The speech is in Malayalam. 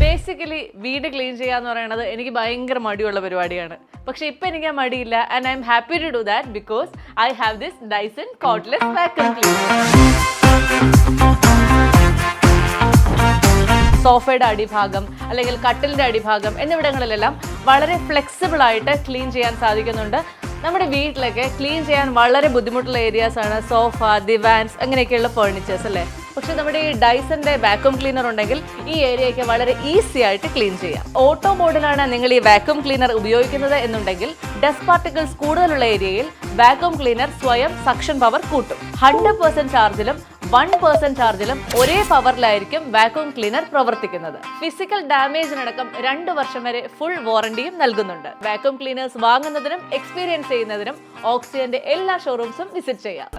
ബേസിക്കലി വീട് ക്ലീൻ ചെയ്യാന്ന് പറയുന്നത് എനിക്ക് ഭയങ്കര മടിയുള്ള പരിപാടിയാണ്. പക്ഷെ ഇപ്പൊ എനിക്ക് ആ മടിയില്ല. And I am happy to do that because I have this Dyson cordless vacuum cleaner. സോഫയുടെ അടിഭാഗം അല്ലെങ്കിൽ കട്ടിലിന്റെ അടിഭാഗം എന്നിവിടങ്ങളിലെല്ലാം വളരെ ഫ്ലെക്സിബിൾ ആയിട്ട് ക്ലീൻ ചെയ്യാൻ സാധിക്കുന്നുണ്ട്. നമ്മുടെ വീട്ടിലൊക്കെ ക്ലീൻ ചെയ്യാൻ വളരെ ബുദ്ധിമുട്ടുള്ള ഏരിയാസ് ആണ് സോഫ, ദിവാൻസ് അങ്ങനെയൊക്കെയുള്ള ഫേർണിച്ചേഴ്സ് അല്ലേ. പക്ഷെ നമ്മുടെ ഈ ഡൈസന്റെ വാക്യൂം ക്ലീനർ ഉണ്ടെങ്കിൽ ഈ ഏരിയയൊക്കെ വളരെ ഈസി ആയിട്ട് ക്ലീൻ ചെയ്യാം. ഓട്ടോ മോഡിലാണ് നിങ്ങൾ ഈ വാക്യൂം ക്ലീനർ ഉപയോഗിക്കുന്നത് എന്നുണ്ടെങ്കിൽ ഡസ്റ്റ് പാർട്ടിക്കിൾസ് കൂടുതലുള്ള ഏരിയയിൽ വാക്യൂം ക്ലീനർ സ്വയം സക്ഷൻ പവർ കൂട്ടും. 100% ചാർജിലും 1% ചാർജിലും ഒരേ പവറിലായിരിക്കും വാക്യൂം ക്ലീനർ പ്രവർത്തിക്കുന്നത്. ഫിസിക്കൽ ഡാമേജിനടക്കം 2 വർഷം വരെ ഫുൾ വാറണ്ടിയും നൽകുന്നുണ്ട്. വാക്യൂം ക്ലീനേഴ്സ് വാങ്ങുന്നതിനും എക്സ്പീരിയൻസ് ചെയ്യുന്നതിനും ഓക്സിജന്റെ എല്ലാ ഷോറൂംസും വിസിറ്റ് ചെയ്യാം.